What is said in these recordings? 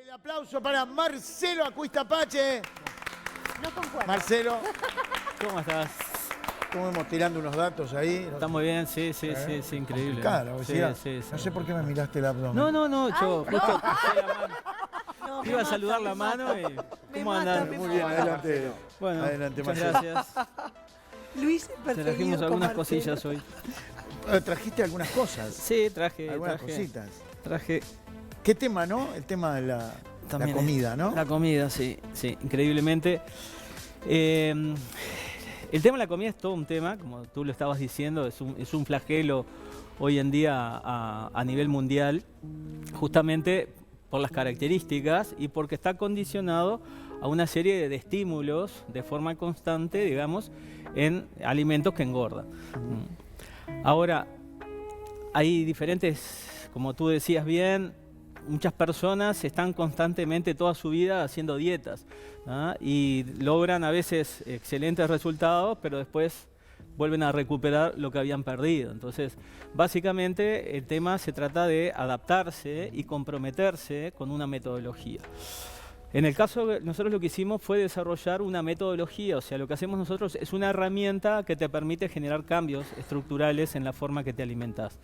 de aplauso para Marcelo Acuistapache. No concuerdo. Marcelo, ¿Cómo estás? estuvimos tirando unos datos ahí. Está muy bien, sí, increíble. Claro, decía, Sí. no sé por qué me miraste el abdomen. No, yo Ay, justo no. crucé la mano. No, Te iba a me saludar mata, la me mano mata. y... Me ¿Cómo mata, andás? me Muy bien, adelante. Bueno, Adelante, muchas Marcelo. gracias. Luis Te perseguido trajimos con algunas Marcelo. cosillas hoy. Trajiste algunas cosas. Sí, traje. Algunas cositas. Traje ¿Qué tema, no? El tema de la también comida, ¿no? La comida, sí, increíblemente. El tema de la comida es todo un tema, como tú lo estabas diciendo, es un flagelo hoy en día a nivel mundial, justamente por las características y porque está condicionado a una serie de estímulos de forma constante, digamos, en alimentos que engordan. Ahora, hay diferentes, como tú decías bien, muchas personas están constantemente toda su vida haciendo dietas, ¿ah? Y logran a veces excelentes resultados, pero después vuelven a recuperar lo que habían perdido. Entonces, básicamente el tema se trata de adaptarse y comprometerse con una metodología. En el caso, nosotros lo que hicimos fue desarrollar una metodología, o sea, lo que hacemos nosotros es una herramienta que te permite generar cambios estructurales en la forma que te alimentas.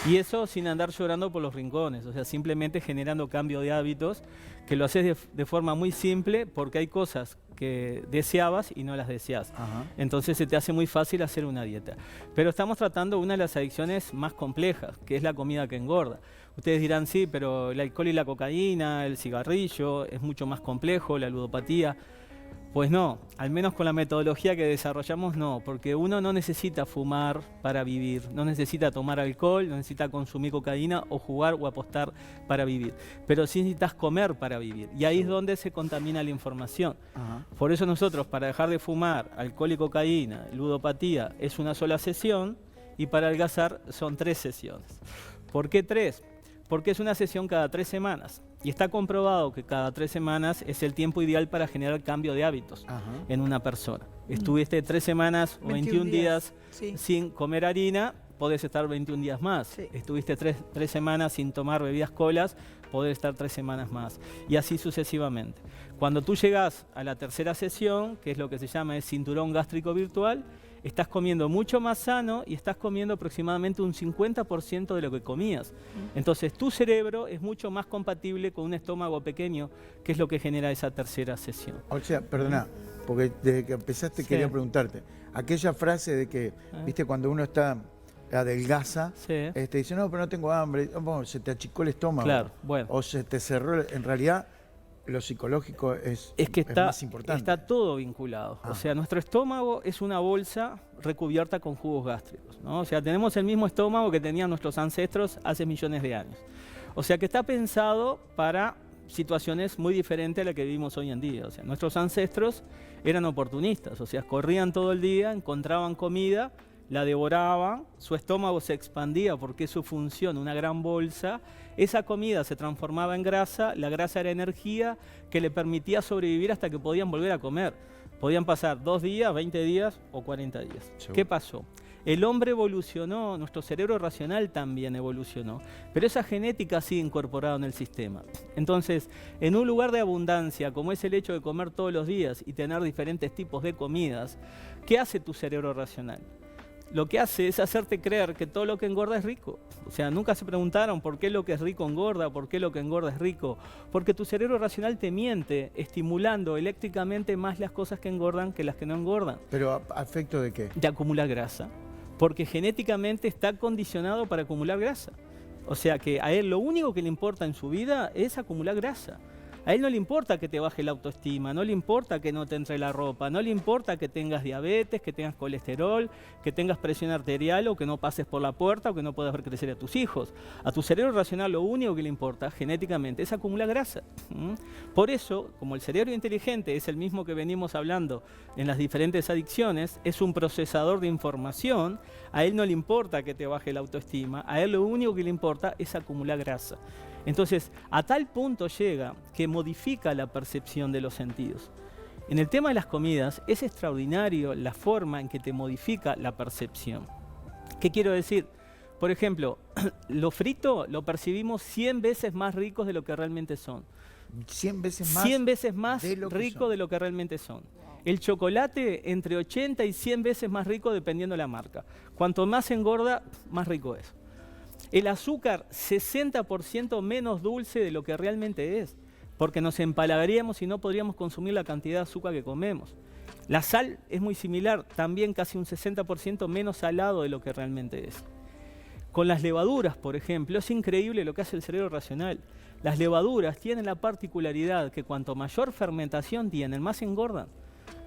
Y eso sin andar llorando por los rincones, o sea, simplemente generando cambio de hábitos, que lo haces de forma muy simple porque hay cosas que deseabas y no las deseas. Ajá. Entonces se te hace muy fácil hacer una dieta. Pero estamos tratando una de las adicciones más complejas, que es la comida que engorda. Ustedes dirán, sí, pero el alcohol y la cocaína, el cigarrillo, es mucho más complejo, la ludopatía. Pues no, al menos con la metodología que desarrollamos no, porque uno no necesita fumar para vivir, no necesita tomar alcohol, no necesita consumir cocaína o jugar o apostar para vivir, pero sí necesitas comer para vivir y ahí es donde se contamina la información. Ajá. Por eso nosotros, para dejar de fumar, alcohol y cocaína, ludopatía, es una sola sesión y para adelgazar son 3 sesiones. ¿Por qué 3? Porque es una sesión cada 3 semanas. Y está comprobado que cada 3 semanas es el tiempo ideal para generar cambio de hábitos en una persona. Estuviste 3 semanas o 21 días sí. sin comer harina, podés estar 21 días más. Sí. Estuviste 3 semanas sin tomar bebidas colas, podés estar 3 semanas más. Y así sucesivamente. Cuando tú llegas a la 3ª sesión, que es lo que se llama el cinturón gástrico virtual, estás comiendo mucho más sano y estás comiendo aproximadamente un 50% de lo que comías. Entonces tu cerebro es mucho más compatible con un estómago pequeño, que es lo que genera esa 3ª sesión. O sea, perdona, porque desde que empezaste Sí. quería preguntarte. Aquella frase de que, viste, cuando uno está adelgaza, Sí. dice, no, pero no tengo hambre, bueno, se te achicó el estómago. Claro, bueno. O se te cerró, en realidad lo psicológico es Es que más importante. está todo vinculado. Ah. O sea, nuestro estómago es una bolsa recubierta con jugos gástricos, ¿no? O sea, tenemos el mismo estómago que tenían nuestros ancestros hace millones de años. O sea, que está pensado para situaciones muy diferentes a las que vivimos hoy en día. O sea, nuestros ancestros eran oportunistas, o sea, corrían todo el día, encontraban comida, la devoraban, su estómago se expandía porque es su función, una gran bolsa. Esa comida se transformaba en grasa, la grasa era energía que le permitía sobrevivir hasta que podían volver a comer. Podían pasar 2 días, 20 días o 40 días. Seguro. ¿Qué pasó? El hombre evolucionó, nuestro cerebro racional también evolucionó, pero esa genética sigue incorporada en el sistema. Entonces, en un lugar de abundancia, como es el hecho de comer todos los días y tener diferentes tipos de comidas, ¿qué hace tu cerebro racional? Lo que hace es hacerte creer que todo lo que engorda es rico. O sea, nunca se preguntaron por qué lo que es rico engorda, por qué lo que engorda es rico. Porque tu cerebro racional te miente, estimulando eléctricamente más las cosas que engordan que las que no engordan. ¿Pero a efecto de qué? De acumular grasa. Porque genéticamente está condicionado para acumular grasa. O sea que a él lo único que le importa en su vida es acumular grasa. A él no le importa que te baje la autoestima, no le importa que no te entre la ropa, no le importa que tengas diabetes, que tengas colesterol, que tengas presión arterial o que no pases por la puerta o que no puedas ver crecer a tus hijos. A tu cerebro racional lo único que le importa genéticamente es acumular grasa. Por eso, como el cerebro inteligente es el mismo que venimos hablando en las diferentes adicciones, es un procesador de información, a él no le importa que te baje la autoestima, a él lo único que le importa es acumular grasa. Entonces, a tal punto llega que modifica la percepción de los sentidos. En el tema de las comidas, es extraordinario la forma en que te modifica la percepción. ¿Qué quiero decir? Por ejemplo, lo frito lo percibimos 100 veces más ricos de lo que realmente son. 100 veces más. 100 veces más de lo que rico son. de lo que realmente son. El chocolate entre 80 y 100 veces más rico dependiendo de la marca. Cuanto más engorda, más rico es. El azúcar, 60% menos dulce de lo que realmente es, porque nos empalagaríamos y no podríamos consumir la cantidad de azúcar que comemos. La sal es muy similar, también casi un 60% menos salado de lo que realmente es. Con las levaduras, por ejemplo, es increíble lo que hace el cerebro racional. Las levaduras tienen la particularidad que cuanto mayor fermentación tienen, más engordan.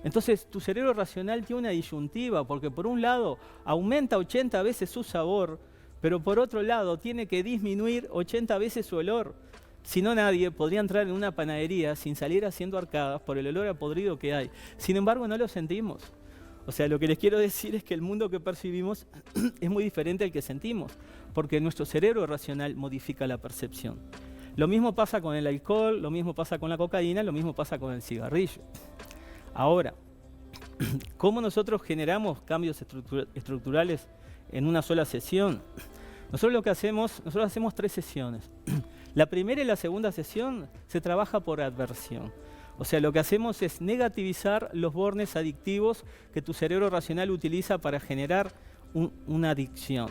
Entonces tu cerebro racional tiene una disyuntiva, porque por un lado aumenta 80 veces su sabor, pero por otro lado tiene que disminuir 80 veces su olor. Si no, nadie podría entrar en una panadería sin salir haciendo arcadas por el olor a podrido que hay. Sin embargo, no lo sentimos. O sea, lo que les quiero decir es que el mundo que percibimos es muy diferente al que sentimos, porque nuestro cerebro racional modifica la percepción. Lo mismo pasa con el alcohol, lo mismo pasa con la cocaína, lo mismo pasa con el cigarrillo. Ahora, ¿cómo nosotros generamos cambios estructurales en una sola sesión? Nosotros hacemos 3 sesiones. La primera y la segunda sesión se trabaja por adversión. O sea, lo que hacemos es negativizar los bornes adictivos que tu cerebro racional utiliza para generar una adicción.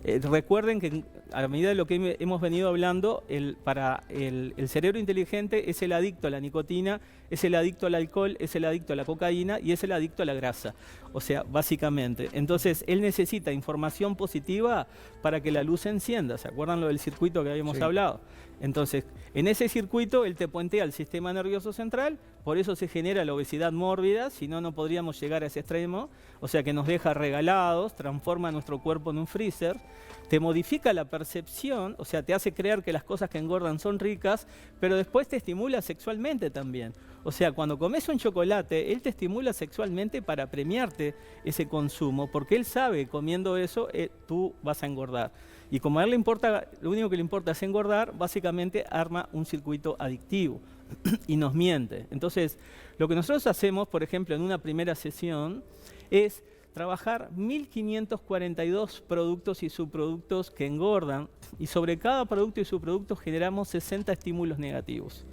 Recuerden que a medida de lo que hemos venido hablando, para el cerebro inteligente es el adicto a la nicotina, es el adicto al alcohol, es el adicto a la cocaína y es el adicto a la grasa. O sea, básicamente. Entonces, él necesita información positiva para que la luz se encienda. ¿Se acuerdan lo del circuito que habíamos hablado? Entonces, en ese circuito él te puentea al sistema nervioso central, por eso se genera la obesidad mórbida, si no, no podríamos llegar a ese extremo, o sea que nos deja regalados, transforma nuestro cuerpo en un freezer, te modifica la percepción, o sea, te hace creer que las cosas que engordan son ricas, pero después te estimula sexualmente también. O sea, cuando comes un chocolate, él te estimula sexualmente para premiarte ese consumo, porque él sabe, comiendo eso, tú vas a engordar. Y como a él le importa, lo único que le importa es engordar, básicamente arma un circuito adictivo y nos miente. Entonces, lo que nosotros hacemos, por ejemplo, en una primera sesión, es trabajar 1542 productos y subproductos que engordan, y sobre cada producto y subproducto generamos 60 estímulos negativos.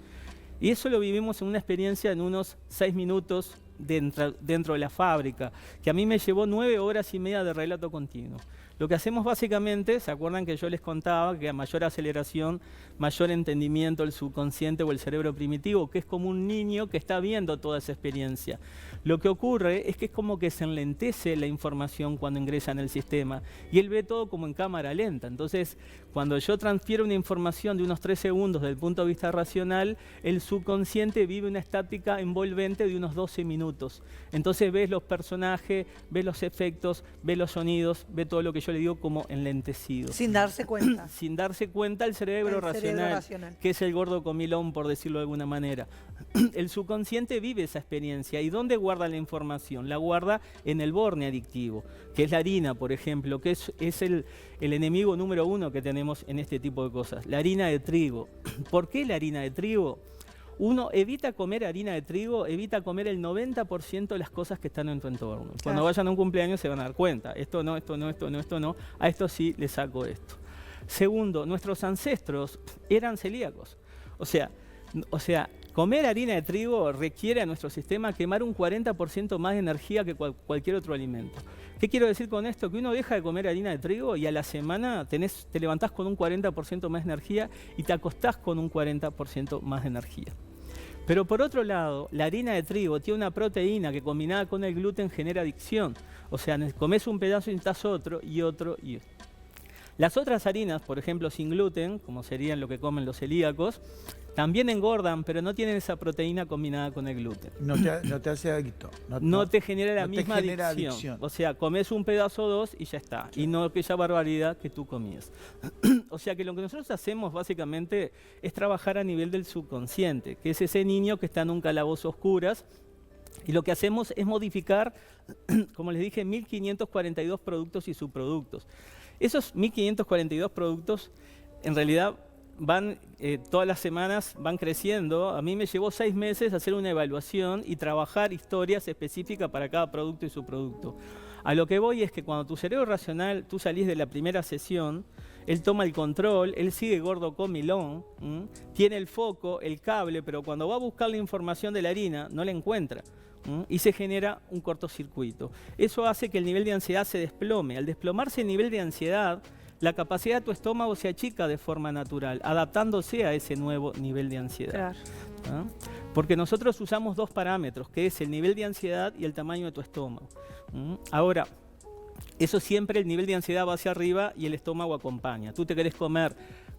Y eso lo vivimos en una experiencia en unos 6 minutos dentro de la fábrica, que a mí me llevó 9 horas y media de relato continuo. Lo que hacemos básicamente, ¿se acuerdan que yo les contaba que a mayor aceleración, mayor entendimiento el subconsciente o el cerebro primitivo, que es como un niño que está viendo toda esa experiencia? Lo que ocurre es que es como que se enlentece la información cuando ingresa en el sistema y él ve todo como en cámara lenta. Entonces, cuando yo transfiero una información de unos 3 segundos desde el punto de vista racional, el subconsciente vive una estática envolvente de unos 12 minutos. Entonces ves los personajes, ves los efectos, ves los sonidos, ves todo lo que yo le digo como enlentecido. Sin darse cuenta. Sin darse cuenta el cerebro racional, que es el gordo comilón, por decirlo de alguna manera. El subconsciente vive esa experiencia. ¿Y dónde guarda la información? La guarda en el borne adictivo, que es la harina, por ejemplo, que es el enemigo número 1 que tenemos en este tipo de cosas. La harina de trigo. ¿Por qué la harina de trigo? Uno evita comer harina de trigo, evita comer el 90% de las cosas que están en tu entorno. Cuando vayan a un cumpleaños se van a dar cuenta. Esto no, esto no, esto no, esto no. A esto sí le saco esto. Segundo, nuestros ancestros eran celíacos. O sea, comer harina de trigo requiere a nuestro sistema quemar un 40% más de energía que cualquier otro alimento. ¿Qué quiero decir con esto? Que uno deja de comer harina de trigo y a la semana te levantás con un 40% más de energía y te acostás con un 40% más de energía. Pero por otro lado, la harina de trigo tiene una proteína que combinada con el gluten genera adicción. O sea, comes un pedazo y necesitas otro y otro y otro. Las otras harinas, por ejemplo, sin gluten, como serían lo que comen los celíacos, también engordan, pero no tienen esa proteína combinada con el gluten. No te hace adicto. No te genera la misma adicción. O sea, comes un pedazo o 2 y ya está. Sí. Y no aquella barbaridad que tú comías. O sea que lo que nosotros hacemos básicamente es trabajar a nivel del subconsciente, que es ese niño que está en un calabozo a oscuras. Y lo que hacemos es modificar, como les dije, 1542 productos y subproductos. Esos 1542 productos, en realidad, todas las semanas van creciendo. A mí me llevó 6 meses hacer una evaluación y trabajar historias específicas para cada producto y subproducto. A lo que voy es que cuando tu cerebro racional, tú salís de la primera sesión, él toma el control, él sigue gordo comilón, tiene el foco, el cable, pero cuando va a buscar la información de la harina no la encuentra. Y se genera un cortocircuito. Eso hace que el nivel de ansiedad se desplome. Al desplomarse el nivel de ansiedad, la capacidad de tu estómago se achica de forma natural, adaptándose a ese nuevo nivel de ansiedad. Claro. ¿Ah? Porque nosotros usamos dos parámetros, que es el nivel de ansiedad y el tamaño de tu estómago. Ahora, eso siempre el nivel de ansiedad va hacia arriba y el estómago acompaña. Tú te querés comer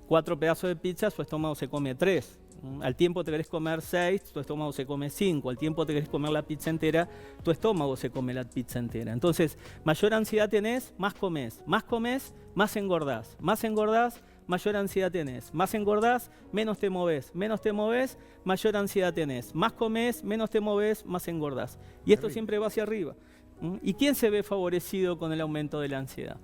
4 pedazos de pizza, su estómago se come 3. Al tiempo te querés comer 6, tu estómago se come 5. Al tiempo te querés comer la pizza entera, tu estómago se come la pizza entera. Entonces, mayor ansiedad tenés, más comés. Más comés, más engordás. Más engordás, mayor ansiedad tenés. Más engordás, menos te movés. Menos te movés, mayor ansiedad tenés. Más comés, menos te movés, más engordás. Y esto siempre va hacia arriba. ¿Y quién se ve favorecido con el aumento de la ansiedad?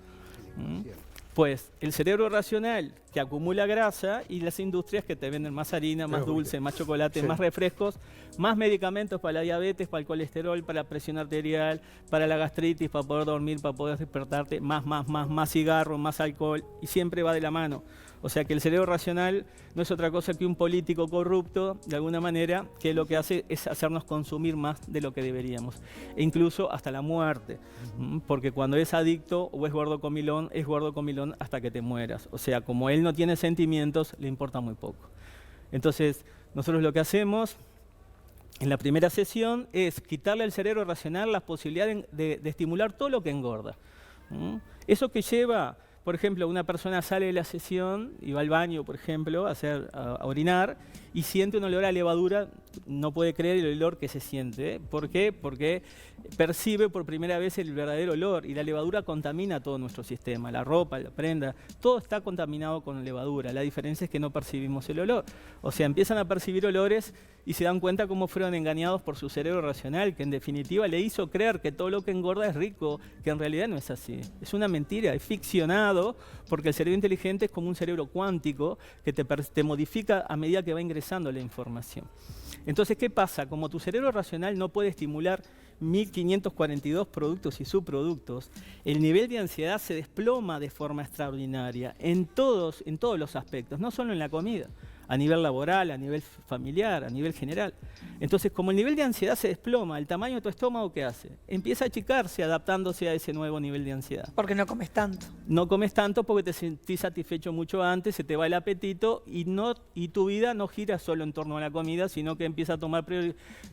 Pues el cerebro racional, que acumula grasa, y las industrias que te venden más harina, más dulce, más chocolate, más refrescos, más medicamentos para la diabetes, para el colesterol, para la presión arterial, para la gastritis, para poder dormir, para poder despertarte, más cigarro, más alcohol, y siempre va de la mano. O sea que el cerebro racional no es otra cosa que un político corrupto, de alguna manera, que lo que hace es hacernos consumir más de lo que deberíamos. E incluso hasta la muerte. Porque cuando es adicto o es gordo comilón hasta que te mueras. O sea, como él no tiene sentimientos, le importa muy poco. Entonces, nosotros lo que hacemos en la primera sesión es quitarle al cerebro racional la posibilidad de estimular todo lo que engorda. Eso que lleva... Por ejemplo, una persona sale de la sesión y va al baño, por ejemplo, a orinar y siente un olor a levadura, no puede creer el olor que se siente. ¿Por qué? Porque percibe por primera vez el verdadero olor y la levadura contamina todo nuestro sistema, la ropa, la prenda, todo está contaminado con levadura. La diferencia es que no percibimos el olor. O sea, empiezan a percibir olores y se dan cuenta cómo fueron engañados por su cerebro racional, que en definitiva le hizo creer que todo lo que engorda es rico, que en realidad no es así. Es una mentira, es ficcionado, porque el cerebro inteligente es como un cerebro cuántico que te modifica a medida que va ingresando la información. Entonces, ¿qué pasa? Como tu cerebro racional no puede estimular 1542 productos y subproductos, el nivel de ansiedad se desploma de forma extraordinaria en todos los aspectos, no solo en la comida, a nivel laboral, a nivel familiar, a nivel general. Entonces, como el nivel de ansiedad se desploma, el tamaño de tu estómago, ¿qué hace? Empieza a achicarse, adaptándose a ese nuevo nivel de ansiedad. Porque no comes tanto. No comes tanto porque te sentís satisfecho mucho antes, se te va el apetito y tu vida no gira solo en torno a la comida, sino que empieza a tomar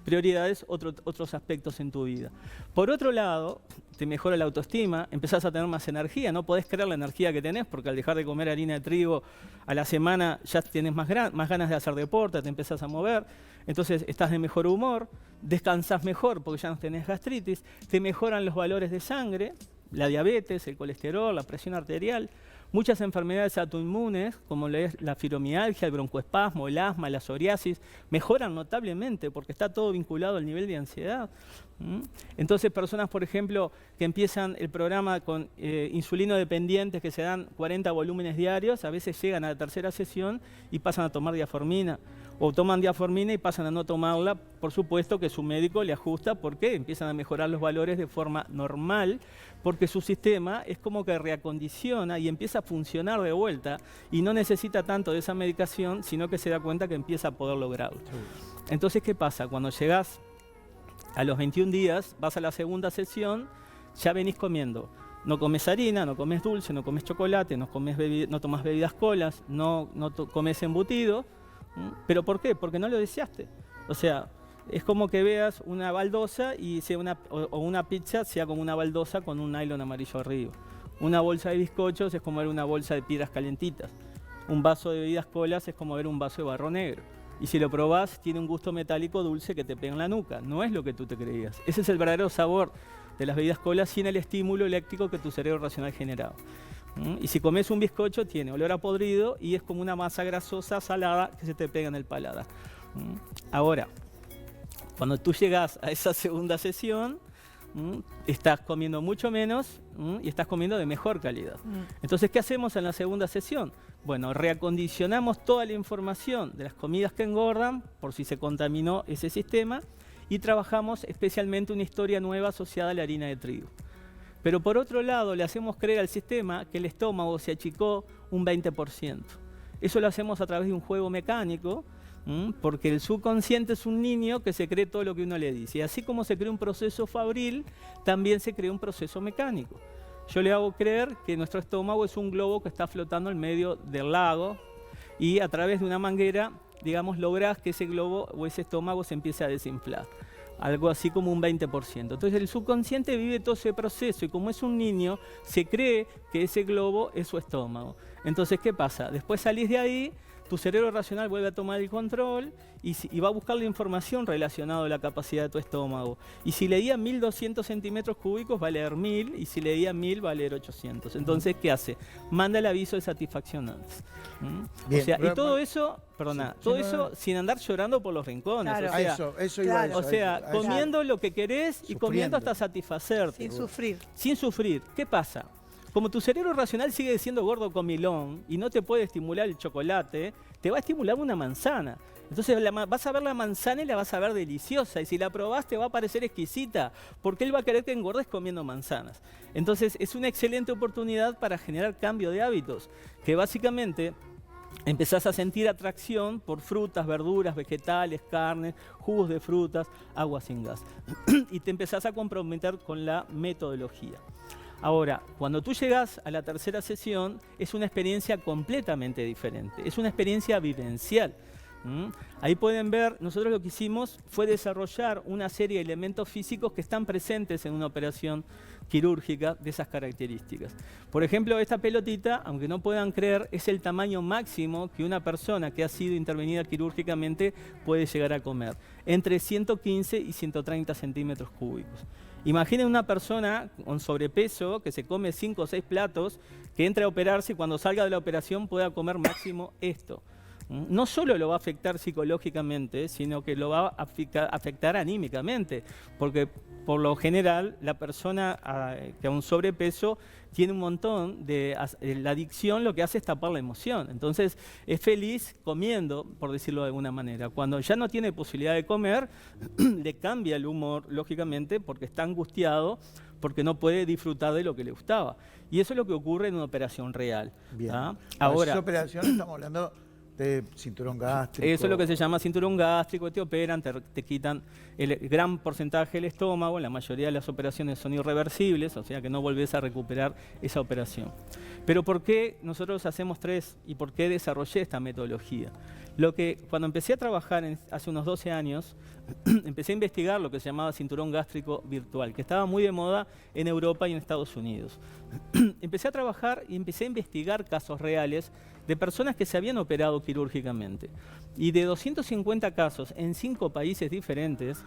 prioridades otros aspectos en tu vida. Por otro lado, te mejora la autoestima, empezás a tener más energía, no podés creer la energía que tenés porque al dejar de comer harina de trigo a la semana ya tienes más ganas de hacer deporte, te empezás a mover, entonces estás de mejor humor, descansás mejor porque ya no tenés gastritis, te mejoran los valores de sangre, la diabetes, el colesterol, la presión arterial, muchas enfermedades autoinmunes como la fibromialgia, el broncoespasmo, el asma, la psoriasis, mejoran notablemente porque está todo vinculado al nivel de ansiedad. Entonces, personas, por ejemplo, que empiezan el programa con insulino dependientes, que se dan 40 volúmenes diarios, a veces llegan a la tercera sesión y pasan a tomar diaformina. O toman diaformina y pasan a no tomarla, por supuesto que su médico le ajusta porque empiezan a mejorar los valores de forma normal, porque su sistema es como que reacondiciona y empieza a funcionar de vuelta y no necesita tanto de esa medicación, sino que se da cuenta que empieza a poder lograrlo. Entonces, ¿qué pasa? Cuando llegás a los 21 días, vas a la segunda sesión, ya venís comiendo. No comes harina, no comes dulce, no comes chocolate, no tomas bebidas colas, no comes embutido. ¿Pero por qué? Porque no lo deseaste. O sea, es como que veas una baldosa y sea una pizza sea como una baldosa con un nylon amarillo arriba. Una bolsa de bizcochos es como ver una bolsa de piedras calentitas. Un vaso de bebidas colas es como ver un vaso de barro negro. Y si lo probás, tiene un gusto metálico dulce que te pega en la nuca. No es lo que tú te creías. Ese es el verdadero sabor de las bebidas colas sin el estímulo eléctrico que tu cerebro racional generaba. Y si comes un bizcocho, tiene olor a podrido y es como una masa grasosa salada que se te pega en el paladar. Ahora, cuando tú llegas a esa segunda sesión, estás comiendo mucho menos y estás comiendo de mejor calidad. Entonces, ¿qué hacemos en la segunda sesión? Bueno, reacondicionamos toda la información de las comidas que engordan, por si se contaminó ese sistema, y trabajamos especialmente una historia nueva asociada a la harina de trigo. Pero por otro lado, le hacemos creer al sistema que el estómago se achicó un 20%. Eso lo hacemos a través de un juego mecánico, porque el subconsciente es un niño que se cree todo lo que uno le dice. Y así como se crea un proceso fabril, también se crea un proceso mecánico. Yo le hago creer que nuestro estómago es un globo que está flotando en medio del lago y a través de una manguera, digamos, lográs que ese globo o ese estómago se empiece a desinflar. Algo así como un 20%. Entonces el subconsciente vive todo ese proceso y como es un niño, se cree que ese globo es su estómago. Entonces, ¿qué pasa? Después salís de ahí, tu cerebro racional vuelve a tomar el control y va a buscar la información relacionada a la capacidad de tu estómago. Y si leía 1200 centímetros cúbicos, va a leer 1000, y si leía 1000, va a leer 800. Entonces, ¿qué hace? Manda el aviso de satisfacción antes. Bien, o sea, pero, y todo eso, perdona, sí, todo sí, eso sin andar llorando por los rincones. Claro. O sea, eso iba a claro. eso, o sea, a eso. comiendo lo que querés y comiendo Sufriendo. hasta satisfacerte. Sin sufrir. Sin sufrir. ¿Qué pasa? Como tu cerebro racional sigue siendo gordo comilón y no te puede estimular el chocolate, te va a estimular una manzana. Entonces vas a ver la manzana y la vas a ver deliciosa. Y si la probás te va a parecer exquisita, porque él va a querer que engordes comiendo manzanas. Entonces es una excelente oportunidad para generar cambio de hábitos, que básicamente empezás a sentir atracción por frutas, verduras, vegetales, carnes, jugos de frutas, agua sin gas. Y te empezás a comprometer con la metodología. Ahora, cuando tú llegas a la tercera sesión, es una experiencia completamente diferente. Es una experiencia vivencial. Ahí pueden ver, nosotros lo que hicimos fue desarrollar una serie de elementos físicos que están presentes en una operación quirúrgica de esas características. Por ejemplo, esta pelotita, aunque no puedan creer, es el tamaño máximo que una persona que ha sido intervenida quirúrgicamente puede llegar a comer, entre 115 y 130 centímetros cúbicos. Imaginen una persona con sobrepeso que se come 5 o 6 platos, que entra a operarse y cuando salga de la operación pueda comer máximo esto. No solo lo va a afectar psicológicamente, sino que lo va a afectar anímicamente, porque por lo general la persona que a un sobrepeso tiene un montón de... La adicción lo que hace es tapar la emoción, entonces es feliz comiendo, por decirlo de alguna manera. Cuando ya no tiene posibilidad de comer, le cambia el humor, lógicamente, porque está angustiado, porque no puede disfrutar de lo que le gustaba. Y eso es lo que ocurre en una operación real. Bien. Ahora, esa operación estamos hablando de cinturón gástrico. eso es lo que se llama cinturón gástrico, te operan, te quitan el gran porcentaje del estómago, la mayoría de las operaciones son irreversibles, o sea que no volvés a recuperar esa operación. Pero ¿por qué nosotros hacemos 3 y por qué desarrollé esta metodología? Cuando empecé a trabajar hace unos 12 años, empecé a investigar lo que se llamaba cinturón gástrico virtual, que estaba muy de moda en Europa y en Estados Unidos. Empecé a trabajar y empecé a investigar casos reales de personas que se habían operado quirúrgicamente. Y de 250 casos en 5 países diferentes,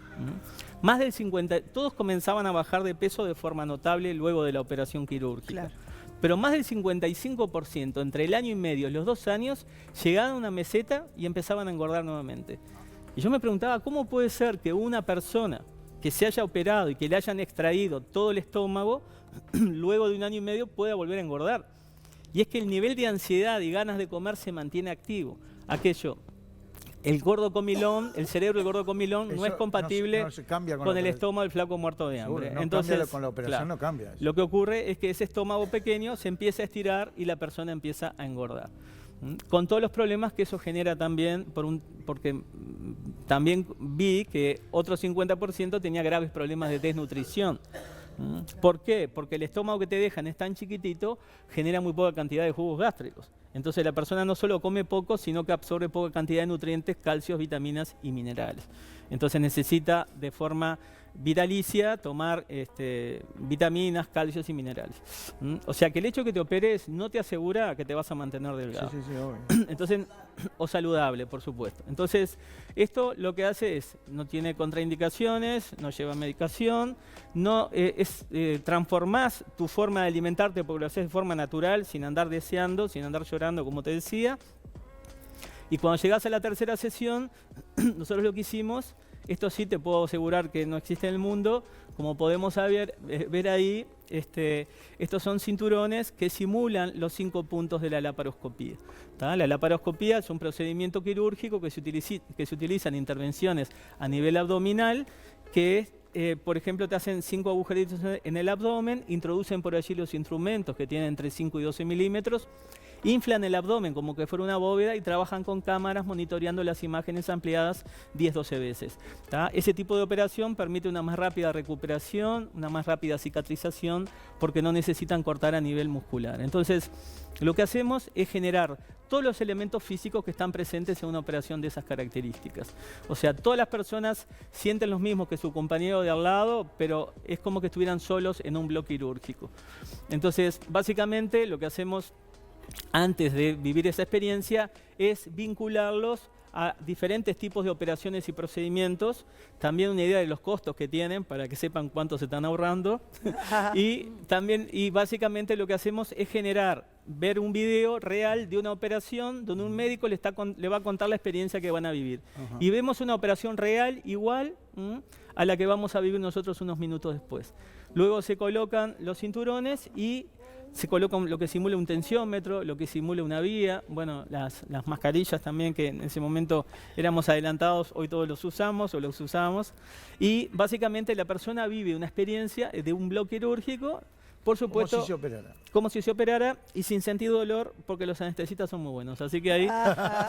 más del 50, todos comenzaban a bajar de peso de forma notable luego de la operación quirúrgica. Claro. Pero más del 55% entre el año y medio y los 2 años llegaban a una meseta y empezaban a engordar nuevamente. Y yo me preguntaba, ¿cómo puede ser que una persona que se haya operado y que le hayan extraído todo el estómago, luego de 1 año y medio pueda volver a engordar? Y es que el nivel de ansiedad y ganas de comer se mantiene activo. El gordo comilón, el cerebro del gordo comilón no es compatible no se cambia con el la estómago del flaco muerto de hambre. Seguro, no Entonces, cambia con la operación, claro, no cambia eso. lo que ocurre es que ese estómago pequeño se empieza a estirar y la persona empieza a engordar. Con todos los problemas que eso genera también, porque también vi que otro 50% tenía graves problemas de desnutrición. ¿Por qué? Porque el estómago que te dejan es tan chiquitito, genera muy poca cantidad de jugos gástricos. Entonces la persona no solo come poco, sino que absorbe poca cantidad de nutrientes, calcios, vitaminas y minerales. Entonces necesita de forma vitalicia tomar vitaminas, calcios y minerales. O sea que el hecho de que te operes no te asegura que te vas a mantener delgado. Sí, obvio. Entonces, o saludable, por supuesto. Entonces, esto lo que hace es, no tiene contraindicaciones, no lleva medicación, transformás tu forma de alimentarte porque lo haces de forma natural, sin andar deseando, sin andar llorando, como te decía. Y cuando llegás a la tercera sesión, nosotros lo que hicimos, esto sí te puedo asegurar que no existe en el mundo, como podemos ver ahí, estos son cinturones que simulan los 5 puntos de la laparoscopía. La laparoscopía es un procedimiento quirúrgico que se utiliza en intervenciones a nivel abdominal, que por ejemplo, te hacen 5 agujeritos en el abdomen, introducen por allí los instrumentos que tienen entre 5 y 12 milímetros, inflan el abdomen como que fuera una bóveda y trabajan con cámaras monitoreando las imágenes ampliadas 10-12 veces. ¿Tá? Ese tipo de operación permite una más rápida recuperación, una más rápida cicatrización, porque no necesitan cortar a nivel muscular. Entonces, lo que hacemos es generar todos los elementos físicos que están presentes en una operación de esas características. O sea, todas las personas sienten lo mismo que su compañero de al lado, pero es como que estuvieran solos en un bloque quirúrgico. Entonces, básicamente lo que hacemos antes de vivir esa experiencia es vincularlos a diferentes tipos de operaciones y procedimientos, también una idea de los costos que tienen para que sepan cuánto se están ahorrando y básicamente lo que hacemos es ver un video real de una operación donde un médico le va a contar la experiencia que van a vivir. Y vemos una operación real igual a la que vamos a vivir nosotros unos minutos después. Luego se colocan los cinturones y se coloca lo que simula un tensiómetro, lo que simula una vía, bueno, las mascarillas también, que en ese momento éramos adelantados, hoy todos los usamos o los usamos. Y básicamente la persona vive una experiencia de un bloque quirúrgico, por supuesto, como si se operara. Como si se operara y sin sentir dolor, porque los anestesistas son muy buenos, así que ahí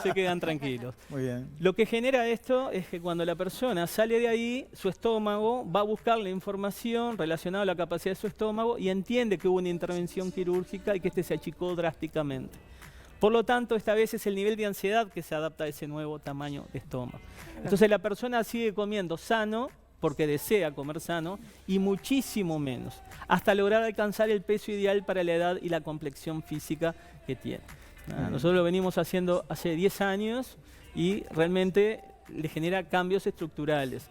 se quedan tranquilos. Muy bien. Lo que genera esto es que cuando la persona sale de ahí, su estómago va a buscar la información relacionada a la capacidad de su estómago y entiende que hubo una intervención quirúrgica y que este se achicó drásticamente. Por lo tanto, esta vez es el nivel de ansiedad que se adapta a ese nuevo tamaño de estómago. Entonces la persona sigue comiendo sano, porque desea comer sano, y muchísimo menos, hasta lograr alcanzar el peso ideal para la edad y la complexión física que tiene. Nosotros lo venimos haciendo hace 10 años y realmente le genera cambios estructurales.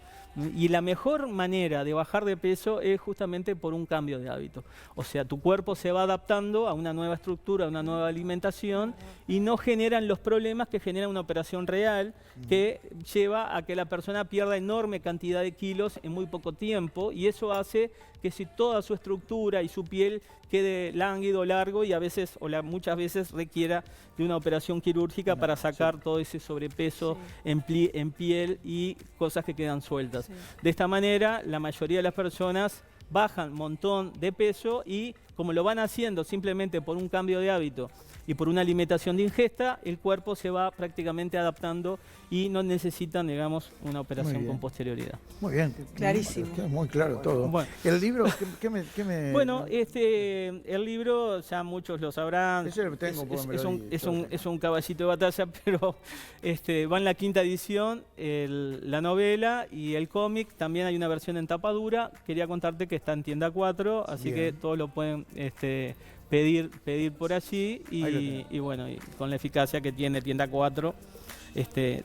Y la mejor manera de bajar de peso es justamente por un cambio de hábito. O sea, tu cuerpo se va adaptando a una nueva estructura, a una nueva alimentación y no generan los problemas que genera una operación real que lleva a que la persona pierda enorme cantidad de kilos en muy poco tiempo, y eso hace que si toda su estructura y su piel quede lánguido, largo, y a veces muchas veces requiera de una operación quirúrgica para sacar todo ese sobrepeso en piel y cosas que quedan sueltas. De esta manera, la mayoría de las personas bajan un montón de peso y, como lo van haciendo simplemente por un cambio de hábito y por una alimentación de ingesta, el cuerpo se va prácticamente adaptando y no necesitan, digamos, una operación con posterioridad. Muy bien. Clarísimo. Muy claro todo. Bueno. ¿El libro? ¿Qué me...? Bueno, el libro, ya muchos lo sabrán, Ese lo tengo, es un caballito de batalla, pero va en la 5ª edición, la novela y el cómic. También hay una versión en tapa dura. Quería contarte que está en tienda 4, así que todos lo pueden pedir por allí y bueno, y con la eficacia que tiene tienda 4,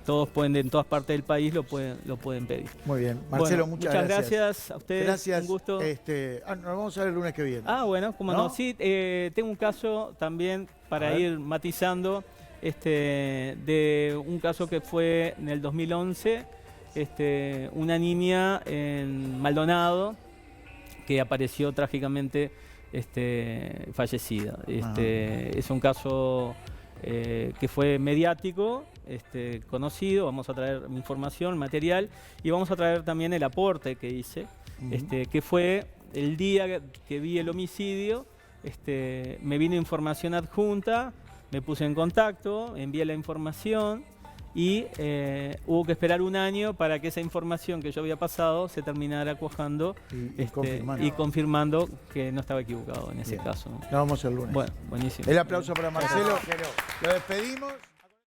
todos pueden, en todas partes del país lo pueden pedir. Muy bien. Marcelo, bueno, muchas gracias a ustedes. Gracias. Un gusto. Nos vamos a ver el lunes que viene. Ah, bueno, cómo no. Sí, tengo un caso también para ir matizando, de un caso que fue en el 2011, una niña en Maldonado que apareció trágicamente fallecida. Es un caso que fue mediático, conocido. Vamos a traer información, material, y vamos a traer también el aporte que hice, que fue el día que vi el homicidio. Me vino información adjunta, me puse en contacto, envié la información y hubo que esperar un año para que esa información que yo había pasado se terminara cuajando y confirmando que no estaba equivocado en ese caso. Nos vemos el lunes. Bueno, buenísimo. El aplauso para Marcelo. Lo despedimos.